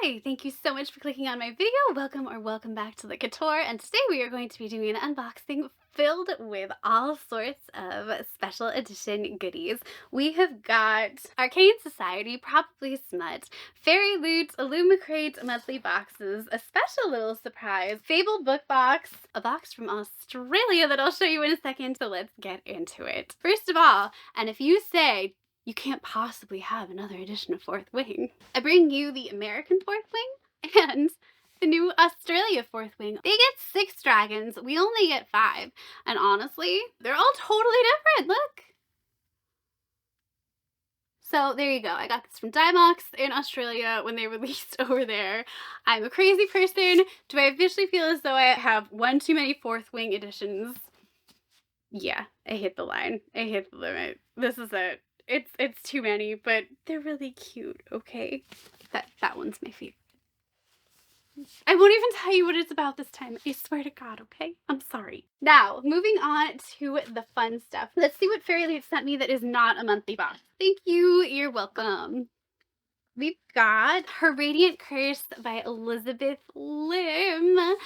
Hi, thank you so much for clicking on my video. Welcome back to the Couture, and today we are going to be doing an unboxing filled with all sorts of special edition goodies. We have got Arcane Society, Probably Smut, Fairyloot, Illumicrate monthly boxes, a special little surprise, Fabled book box, a box from Australia that I'll show you in a second, so let's get into it. First of all, and if you say, you can't possibly have another edition of Fourth Wing, I bring you the American Fourth Wing and the new Australia Fourth Wing. They get 6 dragons, we only get 5. And honestly, they're all totally different, look! So there you go. I got this from Dymox in Australia when they released over there. I'm a crazy person. Do I officially feel as though I have one too many Fourth Wing editions? Yeah, I hit the line. I hit the limit. This is it. It's too many, but they're really cute, okay? That one's my favorite. I won't even tell you what it's about this time. I swear to God, okay? I'm sorry. Now, moving on to the fun stuff. Let's see what Fairyloot sent me that is not a monthly box. Thank you. You're welcome. We've got Her Radiant Curse by Elizabeth Lim.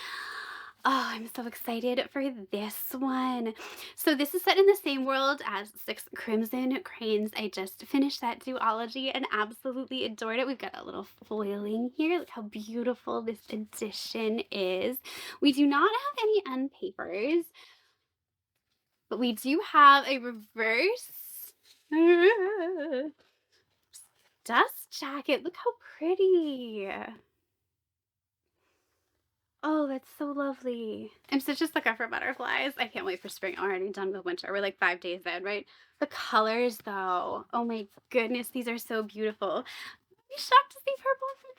Oh, I'm so excited for this one. So this is set in the same world as 6 Crimson Cranes. I just finished that duology and absolutely adored it. We've got a little foiling here. Look how beautiful this edition is. We do not have any end papers, but we do have a reverse dust jacket. Look how pretty. Oh, that's so lovely. I'm such a sucker for butterflies. I can't wait for spring. I'm already done with winter. We're like 5 days in, right? The colors, though. Oh my goodness, these are so beautiful. Are you shocked to see purple from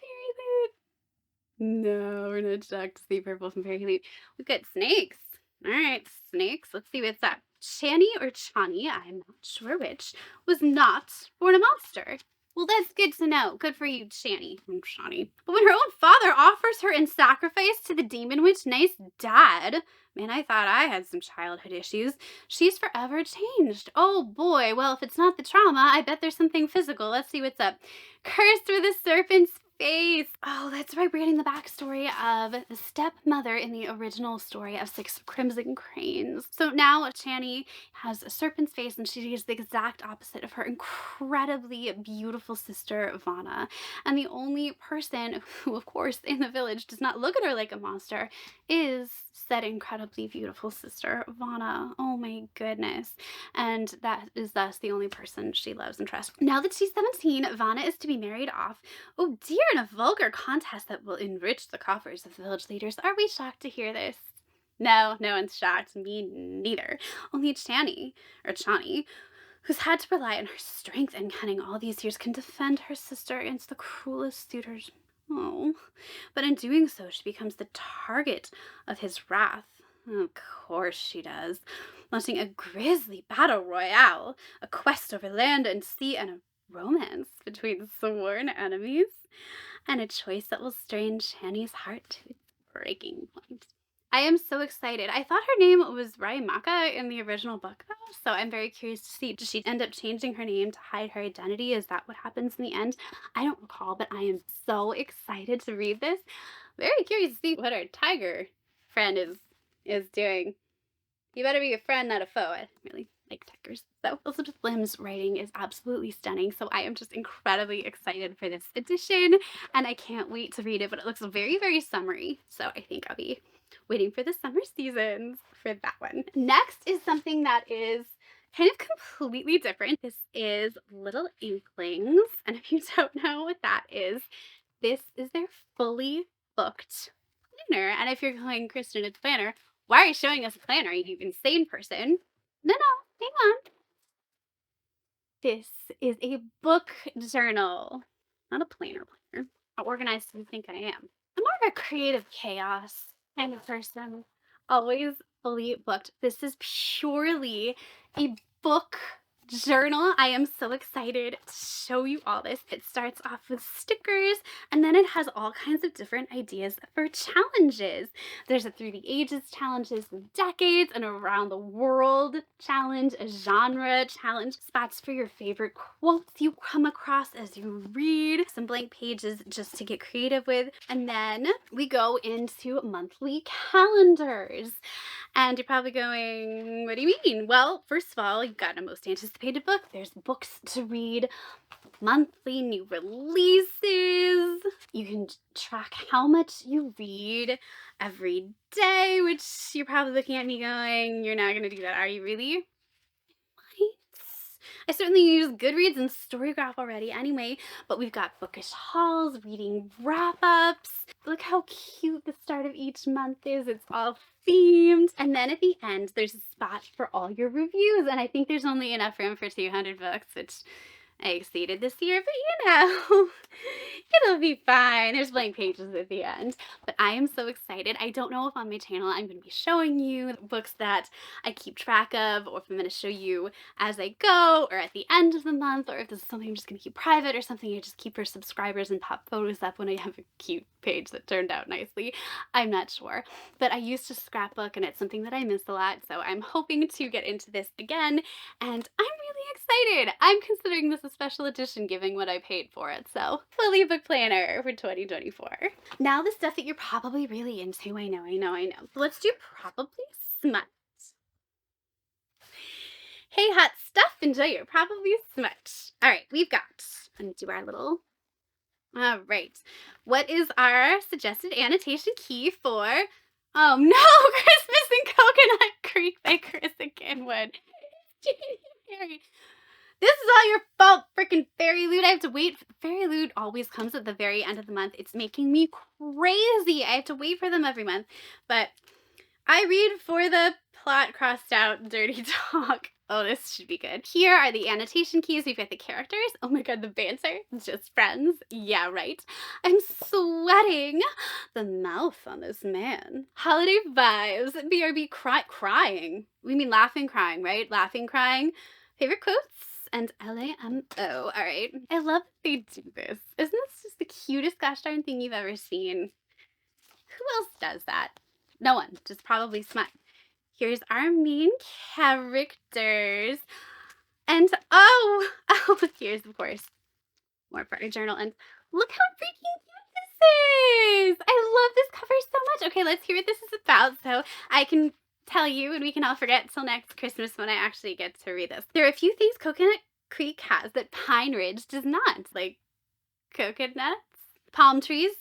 Fairyloot? No, we're not shocked to see purple from Fairyloot. We've got snakes. All right, snakes. Let's see what's up. Chani or Chani, I'm not sure which, was not born a monster. Well, that's good to know. Good for you, Chani. Shani. But when her own father offers her in sacrifice to the demon witch, nice dad. Man, I thought I had some childhood issues. She's forever changed. Oh boy, well, if it's not the trauma, I bet there's something physical. Let's see what's up. Cursed with a serpent's face. Oh, that's right. We're getting the backstory of the stepmother in the original story of 6 Crimson Cranes. So now Chani has a serpent's face, and she is the exact opposite of her incredibly beautiful sister, Vanna. And the only person who, of course, in the village does not look at her like a monster is said incredibly beautiful sister, Vanna. Oh my goodness. And that is thus the only person she loves and trusts. Now that she's 17, Vanna is to be married off, oh dear, in a vulgar contest that will enrich the coffers of the village leaders. Are we shocked to hear this? No, no one's shocked. Me neither. Only Chani, who's had to rely on her strength and cunning all these years, can defend her sister against the cruelest suitors. Oh, but in doing so, she becomes the target of his wrath. Of course she does. Launching a grisly battle royale, a quest over land and sea, and a romance between sworn enemies, and a choice that will strain Chani's heart to its breaking point. I am so excited. I thought her name was Raimaka in the original book, though, so I'm very curious to see. Does she end up changing her name to hide her identity? Is that what happens in the end? I don't recall, but I am so excited to read this. Very curious to see what our tiger friend is doing. You better be a friend, not a foe. I really like tigers. So Elizabeth Lim's writing is absolutely stunning, so I am just incredibly excited for this edition, and I can't wait to read it, but it looks very, very summery, so I think I'll be waiting for the summer seasons for that one. Next is something that is kind of completely different. This is Little Inklings, and if you don't know what that is, this is their fully booked planner. And if you're going, Kristen, it's planner, why are you showing us a planner, you insane person? No, hang on. This is a book journal, not a planner. How organized do you think I am? I'm more of a creative chaos kind of person, always fully booked. This is purely a book journal. I am so excited to show you all this. It starts off with stickers, and then it has all kinds of different ideas for challenges. There's a Through the Ages challenges, decades and around the world challenge, a genre challenge, spots for your favorite quotes you come across as you read, some blank pages just to get creative with, and then we go into monthly calendars. And you're probably going, what do you mean? Well, first of all, you've got a most anticipated book. There's books to read, monthly new releases. You can track how much you read every day, which you're probably looking at me going, you're not going to do that, are you really? I certainly use Goodreads and Storygraph already anyway, but we've got bookish hauls, reading wrap-ups. Look how cute the start of each month is. It's all themed. And then at the end, there's a spot for all your reviews, and I think there's only enough room for 200 books, which I exceeded this year, but you know, it'll be fine. There's blank pages at the end. But I am so excited. I don't know if on my channel I'm going to be showing you books that I keep track of, or if I'm going to show you as I go, or at the end of the month, or if this is something I'm just going to keep private, or something I just keep for subscribers and pop photos up when I have a cute page that turned out nicely. I'm not sure. But I used to scrapbook, and it's something that I miss a lot, so I'm hoping to get into this again, and I'm really excited. I'm considering this a special edition given what I paid for it, so fully book planner for 2024. Now the stuff that you're probably really into. I know. Let's do Probably Smut. Hey hot stuff, enjoy your Probably Smut. All right, we've got, let me do our little, all right. What is our suggested annotation key for, oh no, Christmas in Coconut Creek by Carissa Kenwood. This is all your fault, freaking Fairyloot. I have to wait. Fairyloot always comes at the very end of the month. It's making me crazy. I have to wait for them every month. But I read for the plot crossed out dirty talk. Oh, this should be good. Here are the annotation keys. We've got the characters. Oh my god, the banter. Just friends. Yeah, right. I'm sweating. The mouth on this man. Holiday vibes. BRB crying. We mean laughing, crying, right? Laughing, crying. Favorite quotes? And LAMO. All right. I love that they do this. Isn't this just the cutest gosh darn thing you've ever seen? Who else does that? No one. Just Probably Smut. Here's our main characters. And oh, here's of course more for our journal. And look how freaking cute this is. I love this cover so much. Okay, let's hear what this is about so I can tell you, and we can all forget till next Christmas when I actually get to read this. There are a few things Coconut Creek has that Pine Ridge does not, like coconuts, palm trees,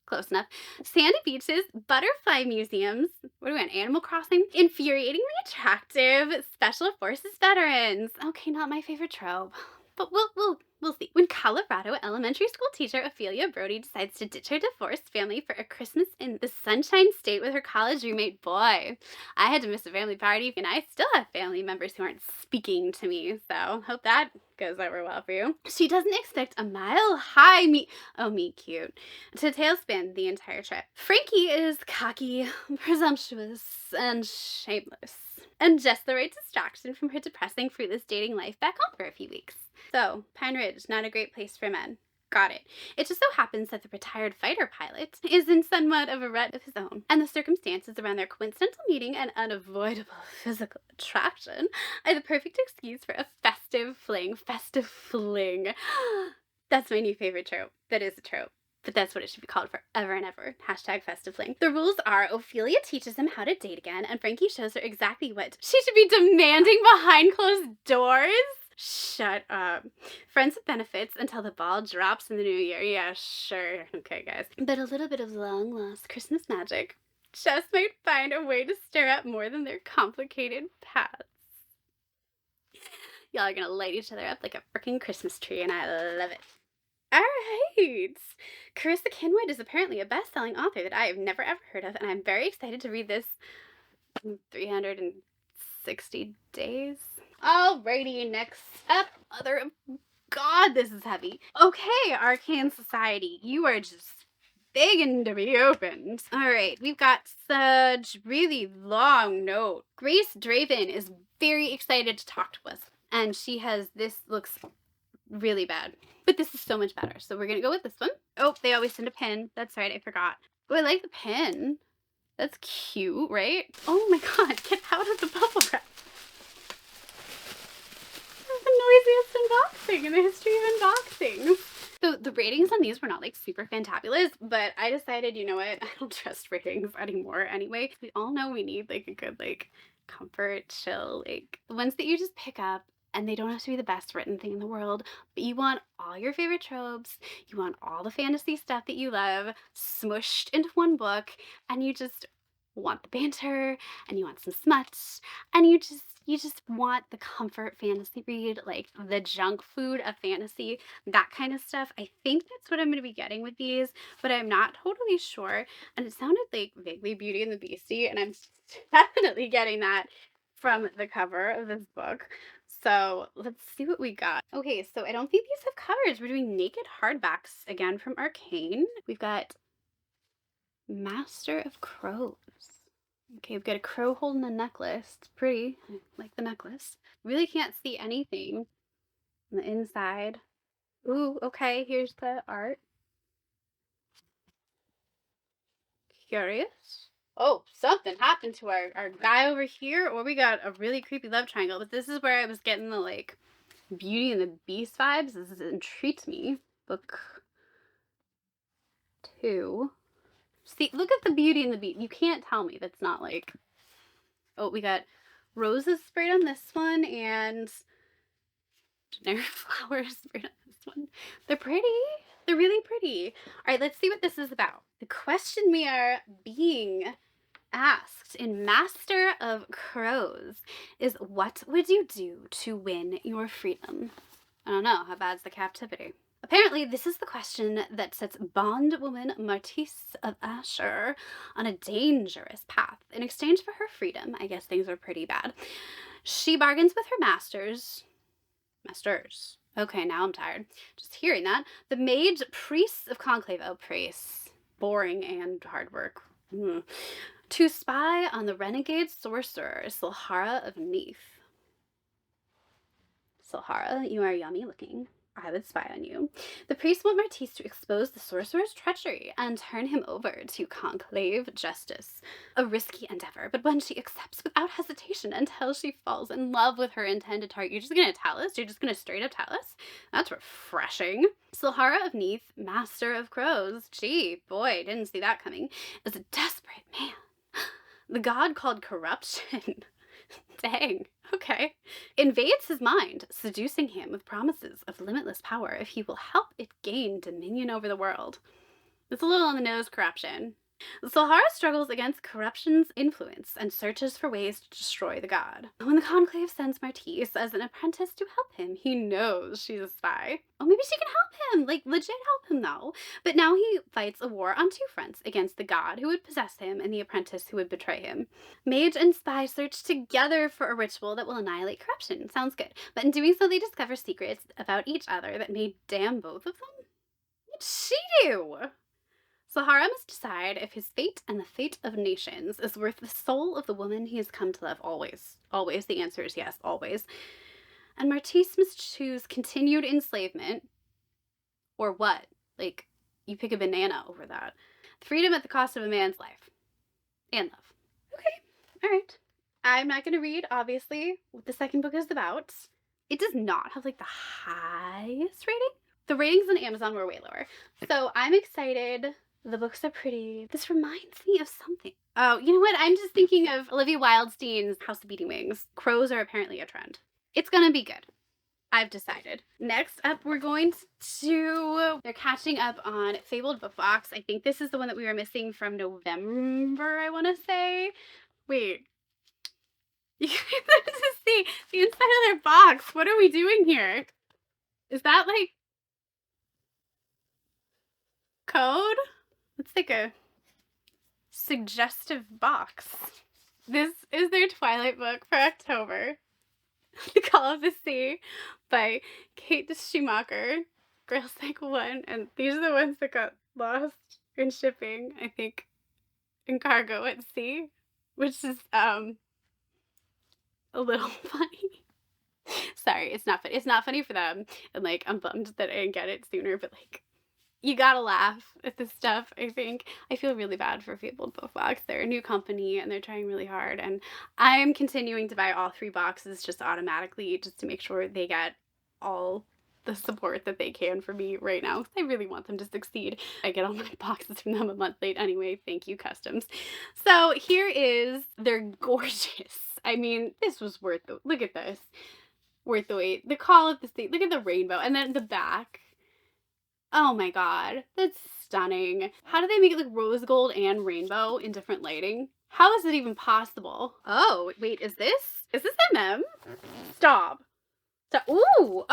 close enough, sandy beaches, butterfly museums, what do we want, Animal Crossing, infuriatingly attractive special forces veterans. Okay, not my favorite trope, but we'll see. When Colorado elementary school teacher Ophelia Brody decides to ditch her divorced family for a Christmas in the Sunshine State with her college roommate, boy, I had to miss a family party, and I still have family members who aren't speaking to me, so hope that goes over well for you. She doesn't expect a mile-high meet cute, to tailspin the entire trip. Frankie is cocky, presumptuous, and shameless, and just the right distraction from her depressing, fruitless dating life back home for a few weeks. So, Pine Ridge, not a great place for men. Got it. It just so happens that the retired fighter pilot is in somewhat of a rut of his own, and the circumstances around their coincidental meeting and unavoidable physical attraction are the perfect excuse for a festive fling. Festive fling. That's my new favorite trope. That is a trope. But that's what it should be called forever and ever. Hashtag festive fling. The rules are Ophelia teaches him how to date again, and Frankie shows her exactly what she should be demanding behind closed doors. Shut up. Friends with benefits until the ball drops in the new year. Yeah, sure. Okay, guys. But a little bit of long-lost Christmas magic just might find a way to stir up more than their complicated paths. Y'all are gonna light each other up like a freaking Christmas tree, and I love it. All right. Carissa Kenwood is apparently a best-selling author that I have never ever heard of, and I'm very excited to read this in 360 days. Alrighty, next up, God, this is heavy. Okay, Arcane Society, you are just begging to be opened. Alright, we've got such really long note. Grace Draven is very excited to talk to us. And she has, this looks really bad, but this is so much better. So we're gonna go with this one. Oh, they always send a pin. That's right, I forgot. Oh, I like the pin. That's cute, right? Oh my god, get out of the bubble wrap. This is the noisiest unboxing in the history of unboxings. So the ratings on these were not like super fantabulous, but I decided, you know what, I don't trust ratings anymore anyway. We all know we need like a good like comfort, chill, like ones that you just pick up, and they don't have to be the best written thing in the world, but you want all your favorite tropes, you want all the fantasy stuff that you love smushed into one book, and you just want the banter, and you want some smuts, and you just want the comfort fantasy read, like the junk food of fantasy, that kind of stuff. I think that's what I'm going to be getting with these, but I'm not totally sure. And it sounded like vaguely Beauty and the Beastie, and I'm definitely getting that from the cover of this book. So let's see what we got. Okay, so I don't think these have covers. We're doing naked hardbacks again from Arcane. We've got Master of Crows. Okay, we've got a crow holding a necklace. It's pretty. I like the necklace. Really can't see anything on the inside. Ooh, okay, here's the art. Curious. Oh, something happened to our guy over here, or we got a really creepy love triangle. But this is where I was getting the like Beauty and the Beast vibes. This intrigues me. Book 2. See, look at the Beauty and the Beast. You can't tell me that's not like... Oh, we got roses sprayed on this one and generic flowers sprayed on this one. They're pretty. They're really pretty. All right, let's see what this is about. The question we are being asked in Master of Crows is, what would you do to win your freedom? I don't know. How bad's the captivity? Apparently, this is the question that sets bondwoman Martise of Asher on a dangerous path. In exchange for her freedom, I guess things are pretty bad, she bargains with her masters. Okay, now I'm tired. Just hearing that. The mage priests of Conclave. Oh, priests. Boring and hard work. To spy on the renegade sorcerer, Silhara of Neath. Silhara, you are yummy looking. I would spy on you. The priests want Martise to expose the sorcerer's treachery and turn him over to Conclave justice. A risky endeavor, but one she accepts without hesitation until she falls in love with her intended target. You're just gonna tell us? You're just gonna straight up tell us? That's refreshing. Silhara of Neath, Master of Crows. Gee, boy, didn't see that coming. Is a desperate man. The god called corruption. Dang, okay. Invades his mind, seducing him with promises of limitless power if he will help it gain dominion over the world. It's a little on the nose, corruption. Silhara struggles against corruption's influence and searches for ways to destroy the god. When the Conclave sends Martise as an apprentice to help him, he knows she's a spy. Oh, maybe she can help him, like legit help him though. But now he fights a war on two fronts, against the god who would possess him and the apprentice who would betray him. Mage and spy search together for a ritual that will annihilate corruption. Sounds good. But in doing so, they discover secrets about each other that may damn both of them. What'd she do? Silhara must decide if his fate and the fate of nations is worth the soul of the woman he has come to love. Always. Always. The answer is yes, always. And Martise must choose continued enslavement. Or what? Like, you pick a banana over that. Freedom at the cost of a man's life. And love. Okay. Alright. I'm not going to read, obviously, what the second book is about. It does not have, like, the highest rating. The ratings on Amazon were way lower. So I'm excited. The books are pretty. This reminds me of something. Oh, you know what? I'm just thinking of Olivia Wilde's House of Beating Wings. Crows are apparently a trend. It's gonna be good. I've decided. Next up, we're going to... They're catching up on Fabled Book Box. I think this is the one that we were missing from November, I want to say. Wait. You guys have to see the inside of their box. What are we doing here? Is that like... code? It's like a suggestive box. This is their Twilight book for October. The Call of the Sea by Kate Schumacher. Girls Like One. And these are the ones that got lost in shipping, I think, in cargo at sea. Which is, a little funny. Sorry, it's not funny. It's not funny for them, and, like, I'm bummed that I didn't get it sooner, but, like, you gotta laugh at this stuff, I think. I feel really bad for Fabled Box. They're a new company, and they're trying really hard, and I'm continuing to buy all 3 boxes just automatically just to make sure they get all the support that they can for me right now. I really want them to succeed. I get all my boxes from them a month late anyway. Thank you, Customs. So here is, they're gorgeous. I mean, this was worth the, look at this. Worth the wait. The call of the state. Look at the rainbow. And then the back. Oh my god. That's stunning. How do they make it like rose gold and rainbow in different lighting? How is it even possible? Oh, wait, is this MM? Stop. So, ooh,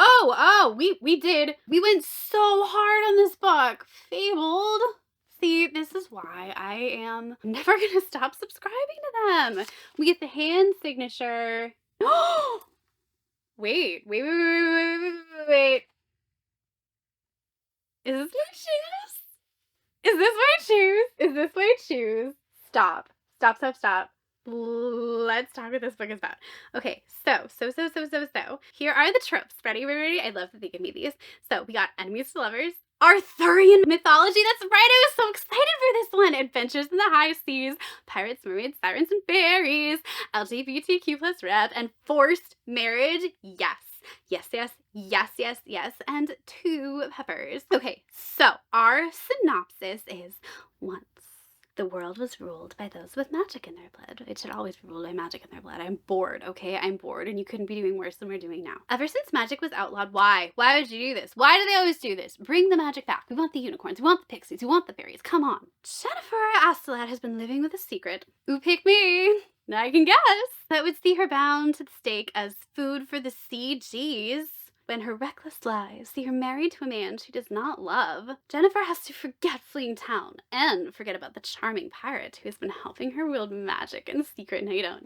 we did. We went so hard on this book. Fabled. See, this is why I am never gonna stop subscribing to them. We get the hand signature. Wait. Is this my shoes? Is this my shoes? Is this my shoes? Stop. Let's talk what this book is about. Okay, so. Here are the tropes. Ready? I love that they give me these. So we got enemies to lovers, Arthurian mythology. That's right. I was so excited for this one. Adventures in the high seas, pirates, mermaids, sirens, and fairies, LGBTQ plus rep, and forced marriage. Yes, and 2 peppers. Okay, so our synopsis is: once the world was ruled by those with magic in their blood. It should always be ruled by magic in their blood. I'm bored, okay? I'm bored, and you couldn't be doing worse than we're doing now. Ever since magic was outlawed, why? Why would you do this? Why do they always do this? Bring the magic back. We want the unicorns. We want the pixies. We want the fairies. Come on. Jennifer Astolat has been living with a secret. Ooh, pick me. I can guess. That would see her bound to the stake as food for the CGs. When her reckless lies see her married to a man she does not love, Jennifer has to forget fleeing town and forget about the charming pirate who has been helping her wield magic in secret. No, you don't.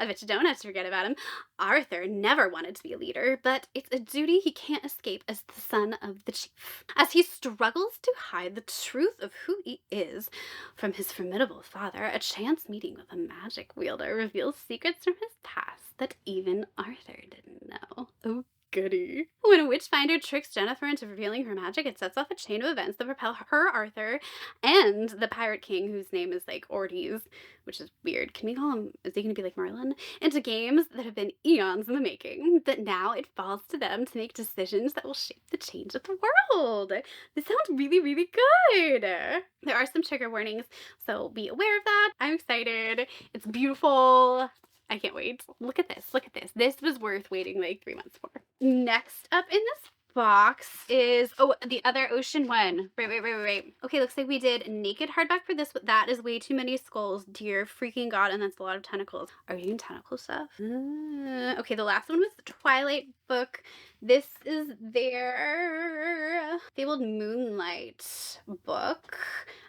I bet you don't have to forget about him. Arthur never wanted to be a leader, but it's a duty he can't escape as the son of the chief. As he struggles to hide the truth of who he is from his formidable father, a chance meeting with a magic wielder reveals secrets from his past that even Arthur didn't know. Oh, goody. When a witchfinder tricks Jennifer into revealing her magic, it sets off a chain of events that propel her, Arthur, and the pirate king, whose name is like Ortiz, which is weird. Can we call him, is he gonna be like Merlin? Into games that have been eons in the making, that now it falls to them to make decisions that will shape the change of the world. This sounds really, really good. There are some trigger warnings, so be aware of that. I'm excited. It's beautiful. I can't wait. Look at this. This was worth waiting like 3 months for. Next up in this box is, oh, the other ocean one. Right. Okay, looks like we did naked hardback for this, but that is way too many skulls. Dear freaking god, and that's a lot of tentacles. Are you doing tentacle stuff? Okay, the last one was the Twilight book. This is their Fabled Moonlight book.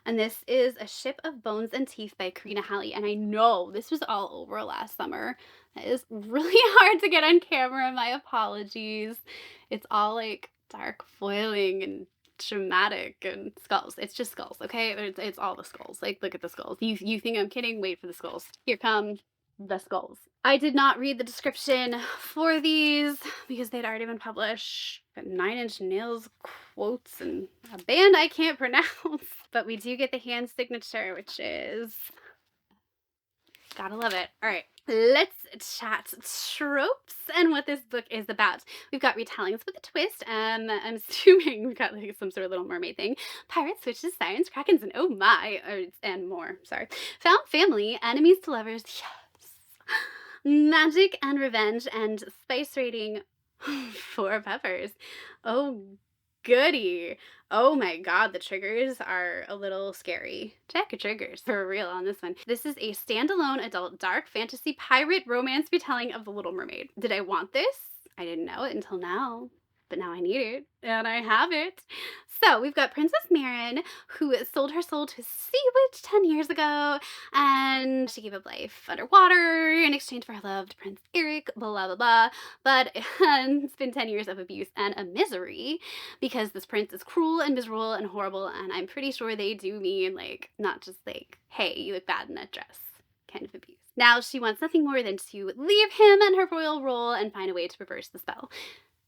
And this is A Ship of Bones and Teeth by Karina Halley. And I know this was all over last summer. That is really hard to get on camera. My apologies. It's all like dark foiling and dramatic and skulls. It's just skulls, okay? It's all the skulls. Like, look at the skulls. You think I'm kidding? Wait for the skulls. Here come the skulls. I did not read the description for these because they'd already been published. Got 9 Inch Nails quotes and a band I can't pronounce. But we do get the hand signature, which is, gotta love it. All right, let's chat tropes and what this book is about. We've got retellings with a twist. I'm assuming we've got like some sort of Little Mermaid thing. Pirates, witches, sirens, krakens, and oh my, and more. Sorry. Found family, enemies to lovers. Yes. Magic and revenge, and spice rating 4 peppers. Oh, goody. Oh my god, the triggers are a little scary. Check your triggers for real on this one. This is a standalone adult dark fantasy pirate romance retelling of The Little Mermaid. Did I want this? I didn't know it until now, but now I need it, and I have it. So we've got Princess Marin, who sold her soul to a sea witch 10 years ago, and she gave up life underwater in exchange for her loved Prince Eric, blah, blah, blah. But it's been 10 years of abuse and a misery because this prince is cruel and miserable and horrible, and I'm pretty sure they do mean, like, not just like, hey, you look bad in that dress kind of abuse. Now she wants nothing more than to leave him and her royal role and find a way to reverse the spell.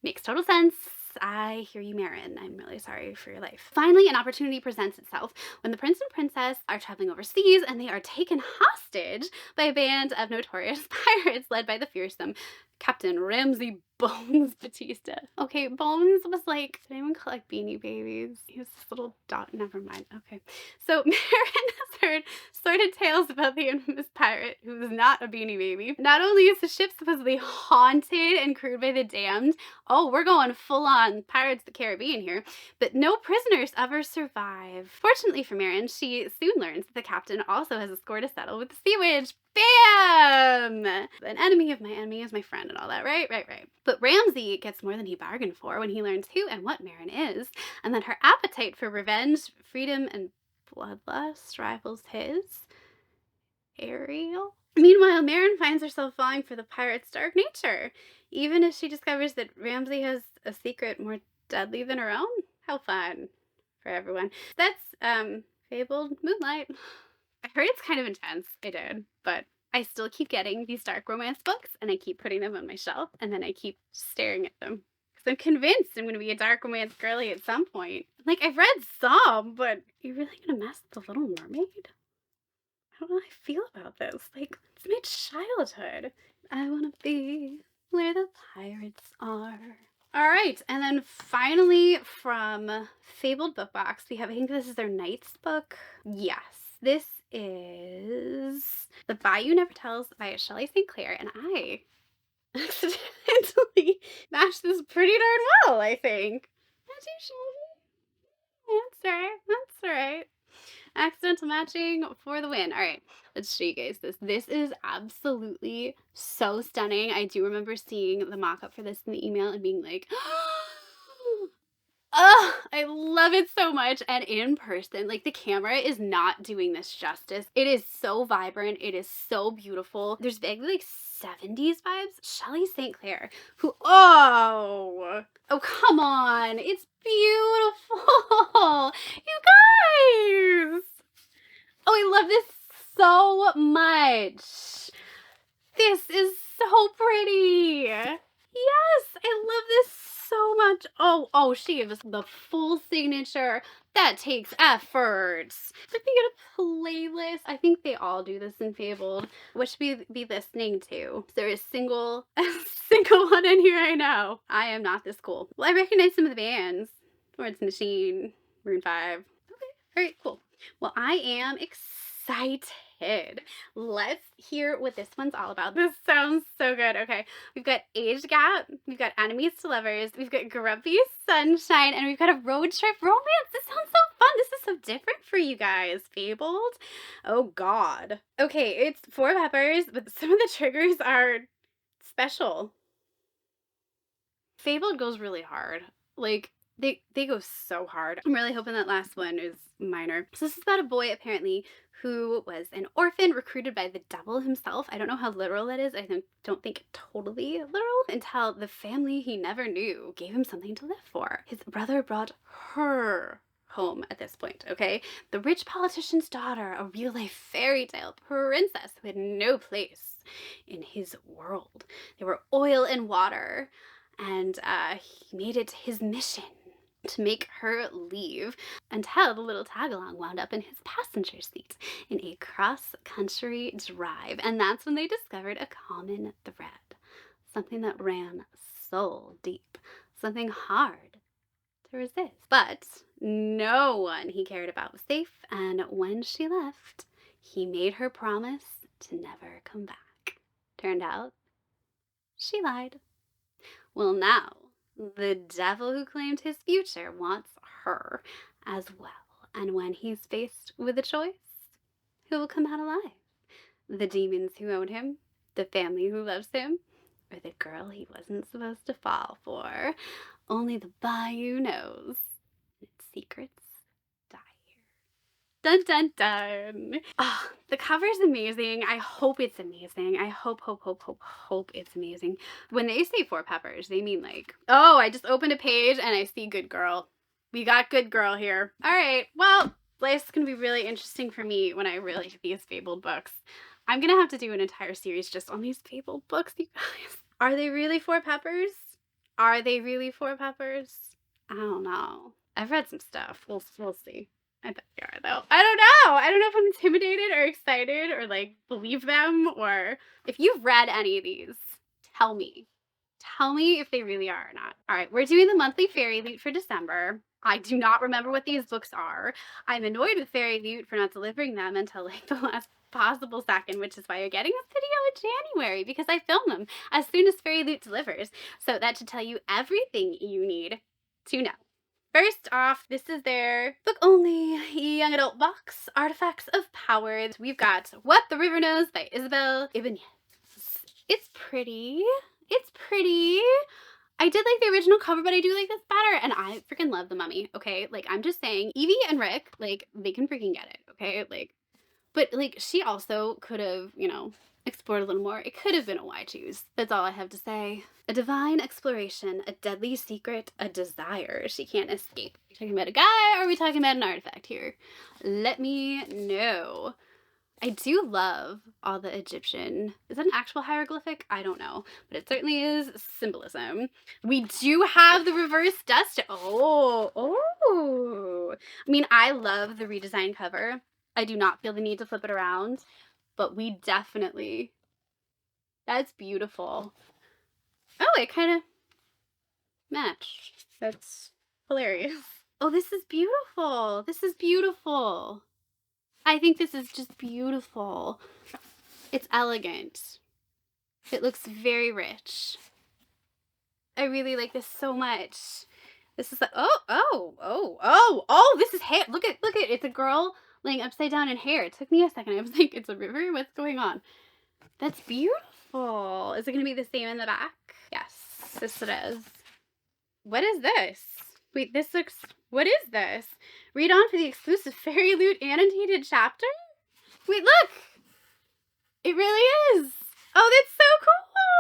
Makes total sense. I hear you, Marin. I'm really sorry for your life. Finally, an opportunity presents itself when the prince and princess are traveling overseas and they are taken hostage by a band of notorious pirates led by the fearsome Captain Ramsay Bones Batista. Okay, Bones was like, did anyone collect Beanie Babies? He was this little dot. Never mind. Okay. So Marin has heard sordid tales about the infamous pirate who was not a Beanie Baby. Not only is the ship supposedly haunted and crewed by the damned, oh, we're going full on Pirates of the Caribbean here, but no prisoners ever survive. Fortunately for Marin, she soon learns that the captain also has a score to settle with the Sea Witch. Bam! An enemy of my enemy is my friend and all that, right? Right. But Ramsay gets more than he bargained for when he learns who and what Marin is, and then her appetite for revenge, freedom, and bloodlust rivals his. Ariel? Meanwhile, Marin finds herself falling for the pirate's dark nature, even as she discovers that Ramsay has a secret more deadly than her own. How fun for everyone. That's, Fabled Moonlight. I heard it's kind of intense. I did, but I still keep getting these dark romance books and I keep putting them on my shelf and then I keep staring at them because I'm convinced I'm going to be a dark romance girly at some point. Like, I've read some, but you're really going to mess with The Little Mermaid? I don't know how I feel about this. Like, it's my childhood. I want to be where the pirates are. All right, and then finally from Fabled Book Box, we have, I think this is their Knights book. Yes, this is The Bayou Never Tells by Shelley St. Clair, and I accidentally matched this pretty darn well, I think. That's right. Accidental matching for the win. All right, let's show you guys this. This is absolutely so stunning. I do remember seeing the mock-up for this in the email and being like, oh, I love it so much. And in person, like, the camera is not doing this justice. It is so vibrant. It is so beautiful. There's vaguely like 70s vibes. Shelley St. Clair, who, oh, come on. It's beautiful. You guys. Oh, I love this so much. This is so pretty. Yes, I love this so much. Oh, she gave us the full signature. That takes effort. Should we get a playlist? I think they all do this in Fabled. What should we be listening to? Is there a single one in here? I know. I am not this cool. Well, I recognize some of the bands. Florence Machine, Maroon 5. Okay, all right, cool. Well, I am excited. Let's hear what this one's all about. This sounds so good. Okay, we've got Age Gap, we've got Enemies to Lovers, we've got Grumpy Sunshine, and we've got a road trip romance. This sounds so fun. This is so different for you guys. Fabled? Oh, God. Okay, it's 4 peppers, but some of the triggers are special. Fabled goes really hard. Like, they go so hard. I'm really hoping that last one is minor. So this is about a boy, apparently, who was an orphan recruited by the devil himself. I don't know how literal that is. I don't think totally literal, until the family he never knew gave him something to live for. His brother brought her home at this point, okay? The rich politician's daughter, a real-life fairy tale princess who had no place in his world. They were oil and water, and he made it his mission to make her leave, until the little tag-along wound up in his passenger seat in a cross-country drive. And that's when they discovered a common thread, something that ran so deep, something hard to resist. But no one he cared about was safe, and when she left, he made her promise to never come back. Turned out, she lied. Well, now, the devil who claimed his future wants her as well. And when he's faced with a choice, who will come out alive? The demons who own him, the family who loves him, or the girl he wasn't supposed to fall for? Only the bayou knows. Its secrets die here. Dun dun dun. Oh, the cover's amazing. I hope it's amazing. I hope it's amazing. When they say 4 peppers, they mean like, oh, I just opened a page and I see good girl. We got good girl here. All right, well, life's gonna be really interesting for me when I really get these Fabled books. I'm gonna have to do an entire series just on these Fabled books, you guys. Are they really 4 peppers? Are they really 4 peppers? I don't know. I've read some stuff. We'll see. I bet they are, though. I don't know. I don't know if I'm intimidated or excited or, like, believe them, or if you've read any of these, tell me. Tell me if they really are or not. All right, we're doing the monthly Fairyloot for December. I do not remember what these books are. I'm annoyed with Fairyloot for not delivering them until, like, the last possible second, which is why you're getting a video in January, because I film them as soon as Fairyloot delivers. So that should tell you everything you need to know. First off, this is their book-only young adult box, Artifacts of Power. We've got What the River Knows by Isabel Ibanez. It's pretty. It's pretty. I did like the original cover, but I do like this better. And I freaking love the mummy, okay? Like, I'm just saying, Evie and Rick, like, they can freaking get it, okay? Like, but, like, she also could have, you know, explored a little more. It could have been a why choose. That's all I have to say. A divine exploration, a deadly secret, a desire she can't escape. Are we talking about a guy, or are we talking about an artifact here? Let me know. I do love all the Egyptian. Is that an actual hieroglyphic? I don't know, but it certainly is symbolism. We do have the reverse dust. Oh. I mean, I love the redesigned cover. I do not feel the need to flip it around, but we definitely, that's beautiful. Oh, it kind of matched. That's hilarious. Oh, this is beautiful. This is beautiful. I think this is just beautiful. It's elegant. It looks very rich. I really like this so much. This is like, this is hair. Look at, it's a girl laying upside down in hair. It took me a second. I was like, it's a river? What's going on? That's beautiful. Is it going to be the same in the back? Yes, this it is. What is this? Wait, this looks, what is this? Read on for the exclusive Fairyloot annotated chapter? Wait, look! It really is! Oh, that's so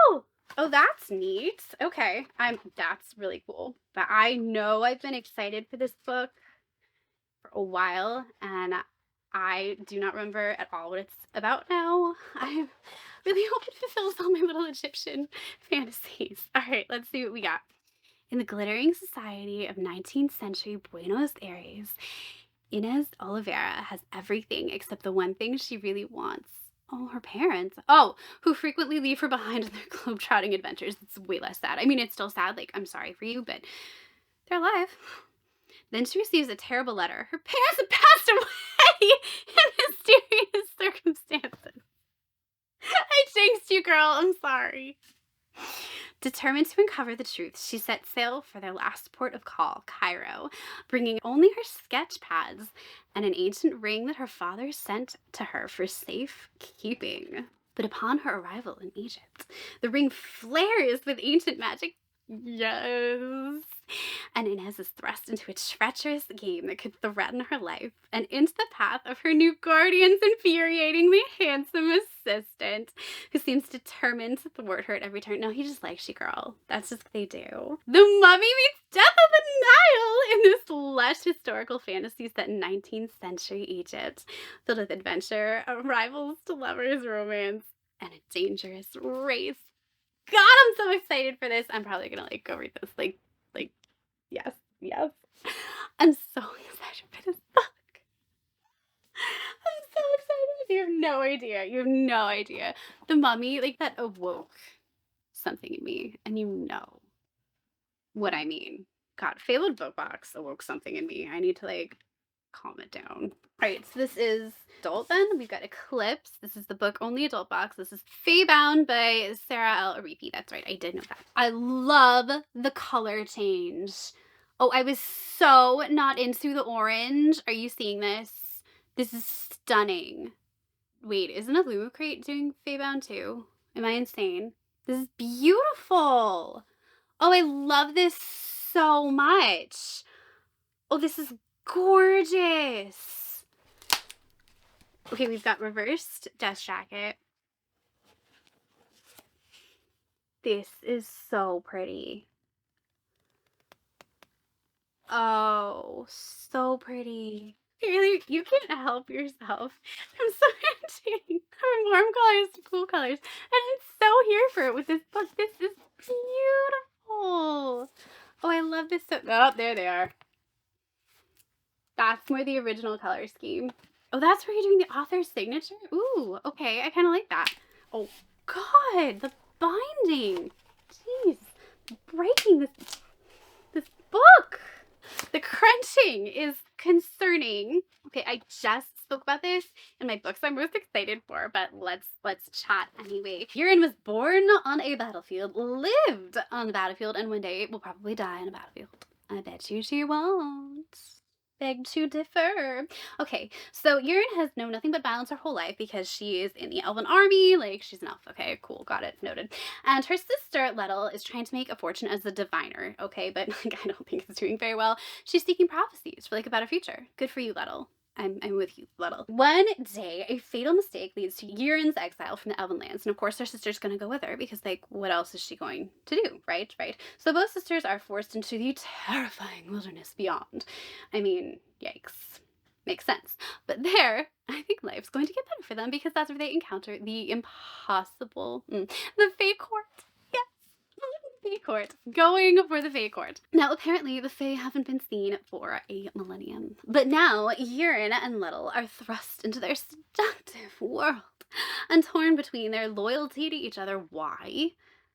cool! Oh, that's neat. Okay, that's really cool. But I know I've been excited for this book for a while, and I do not remember at all what it's about now. I really hope it fulfills all my little Egyptian fantasies. All right, let's see what we got. In the glittering society of 19th century Buenos Aires, Inez Oliveira has everything except the one thing she really wants. Oh, her parents. Oh, who frequently leave her behind in their globe-trotting adventures. It's way less sad. I mean, it's still sad. Like, I'm sorry for you, but they're alive. Then she receives a terrible letter. Her parents have passed away in mysterious circumstances. I jinxed you, girl. I'm sorry. Determined to uncover the truth, she set sail for their last port of call, Cairo, bringing only her sketch pads and an ancient ring that her father sent to her for safe keeping. But upon her arrival in Egypt, the ring flares with ancient magic. Yes. And Inez is thrust into a treacherous game that could threaten her life and into the path of her new guardian's infuriatingly handsome assistant, who seems determined to thwart her at every turn. No, he just likes you, girl. That's just what they do. The Mummy meets Death of the Nile in this lush historical fantasy set in 19th century Egypt, filled with adventure, rivals to lovers, romance, and a dangerous race. God, I'm so excited for this. I'm probably gonna go read this. Like, yes. I'm so excited for this book. I'm so excited. You have no idea. The Mummy, like, that awoke something in me, and you know what I mean. God, Fabled book box awoke something in me. I need to, calm it down. All right, so this is adult then. We've got Eclipse. This is the book only adult box. This is Fabled by Sarah L. Arifi. That's right, I did know that. I love the color change. Oh, I was so not into the orange. Are you seeing this? This is stunning. Wait, isn't Illumicrate doing Fabled too? Am I insane? This is beautiful. Oh, I love this so much. Oh, this is gorgeous. Okay, we've got reversed dust jacket. This is so pretty. Oh, so pretty. Kaylee, you can't help yourself. I'm switching from warm colors to cool colors. And I'm so here for it with this book. This is beautiful. Oh, I love this so. Oh, there they are. That's more the original color scheme. Oh, that's where you're doing the author's signature? Ooh, okay. I kind of like that. Oh, God. The binding. Jeez. Breaking this book. The crunching is concerning. Okay, I just spoke about this in my books I'm most excited for, but let's chat anyway. Urine was born on a battlefield, lived on the battlefield, and one day will probably die on a battlefield. I bet you she won't. Beg to differ. Okay, so Urine has known nothing but violence her whole life because she is in the elven army. Like, she's an elf. Okay, cool. Got it. Noted. And her sister, Lettel, is trying to make a fortune as a diviner. Okay, but like, I don't think it's doing very well. She's seeking prophecies for like a better future. Good for you, Lettel. I'm with you, Lettel. One day, a fatal mistake leads to Urine's exile from the Elven lands, and of course her sister's gonna go with her because, like, what else is she going to do, right? So both sisters are forced into the terrifying wilderness beyond. I mean, yikes. Makes sense. But there, I think life's going to get better for them because that's where they encounter the impossible, the Fae Court. Fae Court. Going for the Fae Court. Now, apparently, the Fae haven't been seen for a millennium. But now, Urine and Lettel are thrust into their seductive world and torn between their loyalty to each other. Why?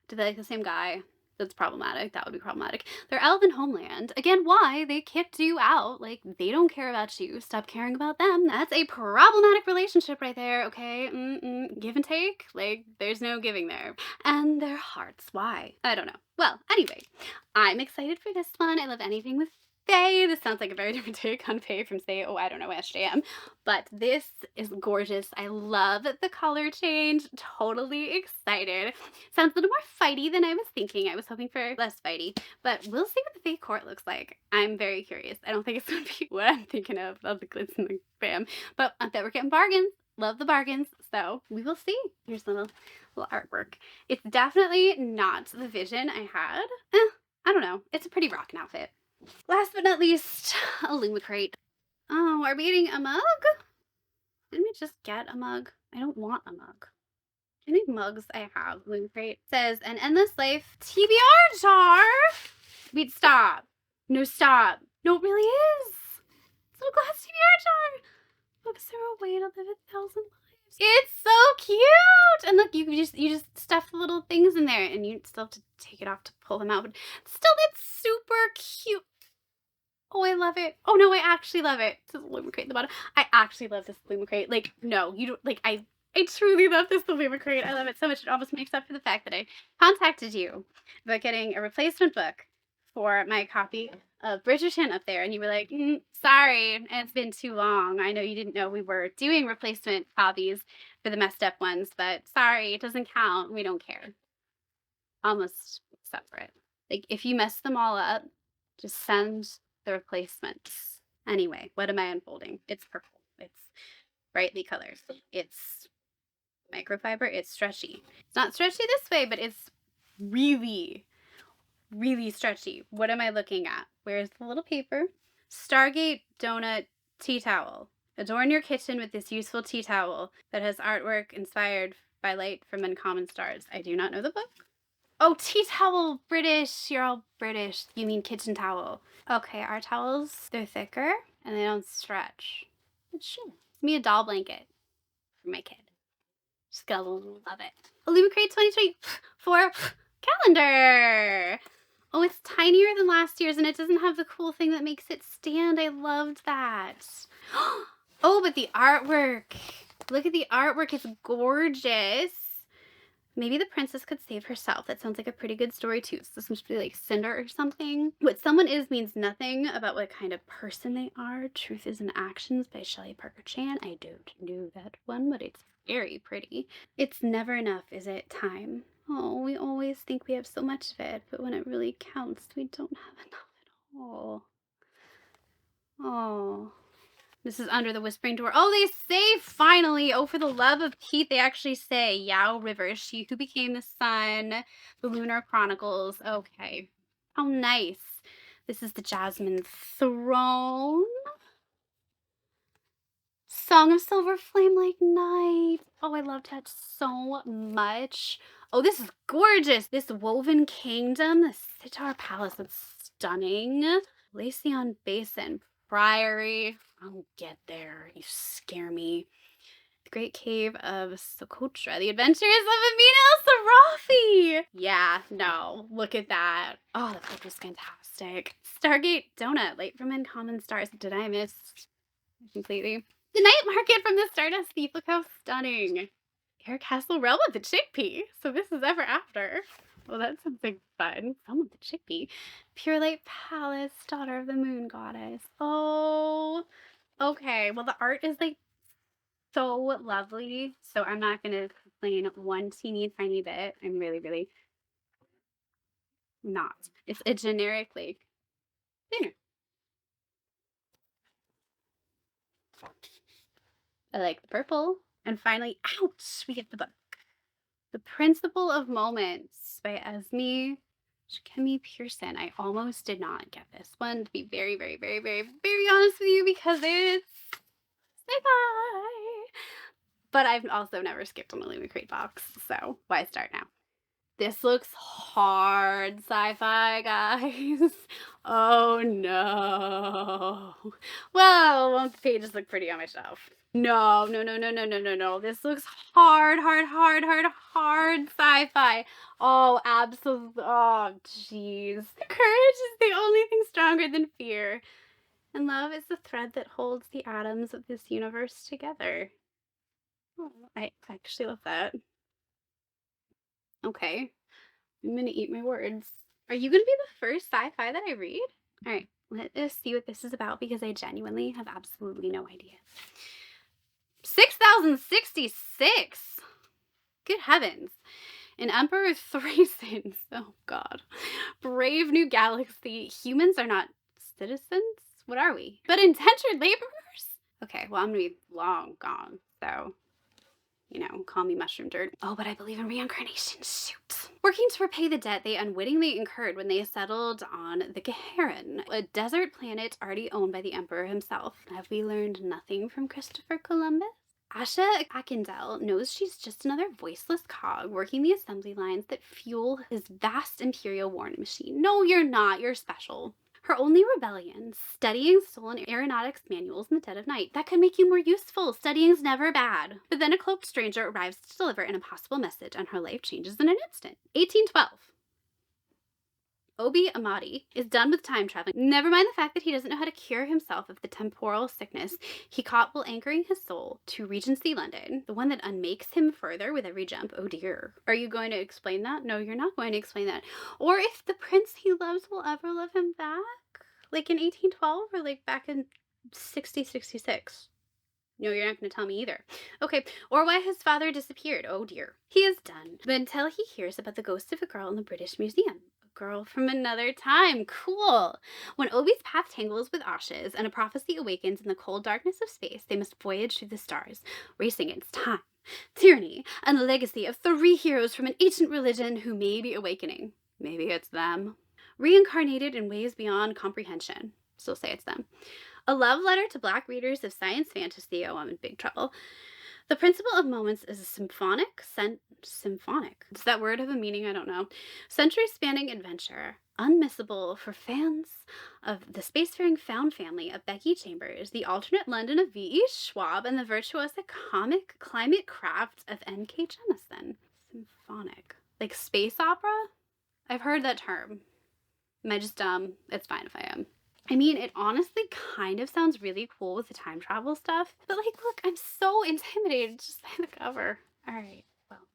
Do they like the same guy? That's problematic. That would be problematic. Their elven homeland. Again, why? They kicked you out. Like, they don't care about you. Stop caring about them. That's a problematic relationship right there, okay? Give and take. Like, there's no giving there. And their hearts. Why? I don't know. Well, anyway, I'm excited for this one. I love anything with Fae. This sounds like a very different take on Fae from, say, oh, I don't know, SJM. But this is gorgeous. I love the color change. Totally excited. Sounds a little more fighty than I was thinking. I was hoping for less fighty. But we'll see what the Fae Court looks like. I'm very curious. I don't think it's going to be what I'm thinking of the glitz and the bam. But I bet we're getting bargains. Love the bargains. So we will see. Here's a little artwork. It's definitely not the vision I had. I don't know. It's a pretty rockin' outfit. Last but not least, Illumicrate. Oh, are we getting a mug? Didn't we just get a mug? I don't want a mug. How many mugs I have? Illumicrate says an endless life TBR jar. Wait, stop. No, stop. No, it really is. It's a little glass TBR jar. Look, is there a way to live 1,000 lives? It's so cute. And look, you just stuff the little things in there, and you still have to take it off to pull them out. But still, it's super cute. Oh, I love it. Oh no, I actually love it. This is Illumicrate at the bottom. I actually love this Illumicrate. Like, no, you don't. Like, I truly love this Illumicrate. I love it so much. It almost makes up for the fact that I contacted you about getting a replacement book for my copy of Bridgerton up there, and you were like, sorry, it's been too long. I know you didn't know we were doing replacement copies for the messed up ones, but sorry, it doesn't count. We don't care. Almost separate. Like, if you mess them all up, just send the replacements. Anyway, what am I unfolding? It's purple. It's brightly colored. It's microfiber. It's stretchy. It's not stretchy this way, but it's really stretchy. What am I looking at? Where's the little paper? Stargate Donut Tea Towel. Adorn your kitchen with this useful tea towel that has artwork inspired by light from uncommon stars. I do not know the book. Oh, tea towel, British. You're all British. You mean kitchen towel. Okay, our towels, they're thicker and they don't stretch. But sure. It's me a doll blanket for my kid. Just gotta love it. Illumicrate 2024 calendar. Oh, it's tinier than last year's and it doesn't have the cool thing that makes it stand. I loved that. Oh, but the artwork. Look at the artwork. It's gorgeous. Maybe the princess could save herself. That sounds like a pretty good story too. So this must be like Cinder or something. What someone is means nothing about what kind of person they are. Truth is in Actions by Shelley Parker Chan. I don't know that one, but it's very pretty. It's never enough, is it? Time. Oh, we always think we have so much of it, but when it really counts, we don't have enough at all. Oh. This is Under the Whispering Door. Oh, they say finally. Oh, for the love of Pete, they actually say Yao River, she who became the sun, the Lunar Chronicles. Okay. How nice. This is the Jasmine Throne. Song of Silver Flame Like Night. Oh, I loved that so much. Oh, this is gorgeous. This Woven Kingdom, the Sitar Palace, that's stunning. Laceon Basin, Priory. I'll get there. You scare me. The Great Cave of Socotra, The Adventures of Amina El Sarafi. Yeah, no, look at that. Oh, the book was fantastic. Stargate Donut, Light from Uncommon Stars. Did I miss completely? The Night Market from the Stardust Thief. Look how stunning. Air Castle Realm of the Chickpea. So this is ever after. Well, that sounds like fun. Realm of the Chickpea. Pure Light Palace, Daughter of the Moon Goddess. Oh, okay. Well, the art is like so lovely. So I'm not going to complain one teeny tiny bit. I'm really, really not. It's a generic like thinner. I like the purple. And finally, ouch, we get the book. The Principle of Moments by Esme Shikemi Pearson. I almost did not get this one, to be very, very, very, very, very honest with you, because it's sci-fi. But I've also never skipped an Illumicrate box, so why start now? This looks hard sci-fi, guys. Oh no. Well, won't the pages look pretty on my shelf? No, no, no, no, no, no, no, no. This looks hard, hard, hard, hard, hard sci-fi. Oh, absolutely. Oh, jeez. Courage is the only thing stronger than fear. And love is the thread that holds the atoms of this universe together. Oh, I actually love that. Okay. I'm gonna eat my words. Are you gonna be the first sci-fi that I read? All right, let us see what this is about, because I genuinely have absolutely no idea. 6066! Good heavens. An Emperor Thracians. Oh god. Brave new galaxy. Humans are not citizens? What are we? But indentured laborers? Okay, well, I'm gonna be long gone, so you know, call me mushroom dirt. Oh, but I believe in reincarnation. Shoot. Working to repay the debt they unwittingly incurred when they settled on the Geheran, a desert planet already owned by the Emperor himself. Have we learned nothing from Christopher Columbus? Asha Akindel knows she's just another voiceless cog working the assembly lines that fuel his vast imperial war machine. No, you're not. You're special. Her only rebellion, studying stolen aeronautics manuals in the dead of night. That could make you more useful. Studying's never bad. But then a cloaked stranger arrives to deliver an impossible message, and her life changes in an instant. 1812. Obi Amadi is done with time traveling. Never mind the fact that he doesn't know how to cure himself of the temporal sickness he caught while anchoring his soul to Regency London, the one that unmakes him further with every jump. Oh dear. Are you going to explain that? No, you're not going to explain that. Or if the prince he loves will ever love him back? Like in 1812 or like back in 6066? No, you're not going to tell me either. Okay, or why his father disappeared. Oh dear. He is done. But until he hears about the ghost of a girl in the British Museum. Girl from another time. Cool. When Obi's path tangles with Asha's and a prophecy awakens in the cold darkness of space, they must voyage through the stars, racing against time, tyranny, and the legacy of 3 heroes from an ancient religion who may be awakening. Maybe it's them. Reincarnated in ways beyond comprehension. Still say it's them. A love letter to Black readers of science fantasy. Oh, I'm in big trouble. The Principle of Moments is a symphonic? Does that word have a meaning? I don't know. Century-spanning adventure. Unmissable for fans of the spacefaring found family of Becky Chambers, the alternate London of V.E. Schwab, and the virtuosic comic climate craft of N.K. Jemisin. Symphonic. Like space opera? I've heard that term. Am I just dumb? It's fine if I am. I mean, it honestly kind of sounds really cool with the time travel stuff. But like, look, I'm so intimidated just by the cover. All right, well,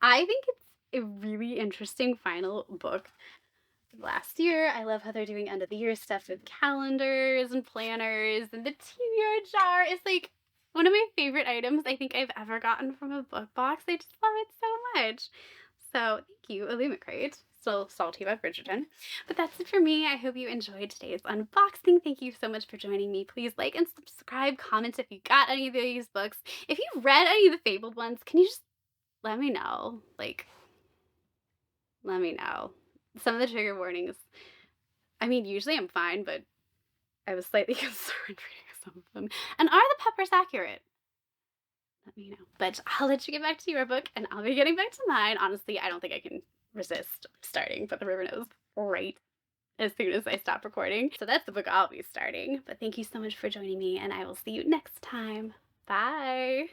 I think it's a really interesting final book. Last year, I love how they're doing end of the year stuff with calendars and planners, and the TBR jar is like one of my favorite items I think I've ever gotten from a book box. I just love it so much. So thank you, Illumicrate. Still salty about Bridgerton. But that's it for me. I hope you enjoyed today's unboxing. Thank you so much for joining me. Please like and subscribe, comment if you got any of these books. If you read any of the Fabled ones, can you just let me know? Like, let me know. Some of the trigger warnings, I mean, usually I'm fine, but I was slightly concerned reading some of them. And are the peppers accurate? Let me know. But I'll let you get back to your book, and I'll be getting back to mine. Honestly, I don't think I can resist starting But the River Knows right as soon as I stop recording. So that's the book I'll be starting. But thank you so much for joining me, and I will see you next time. Bye!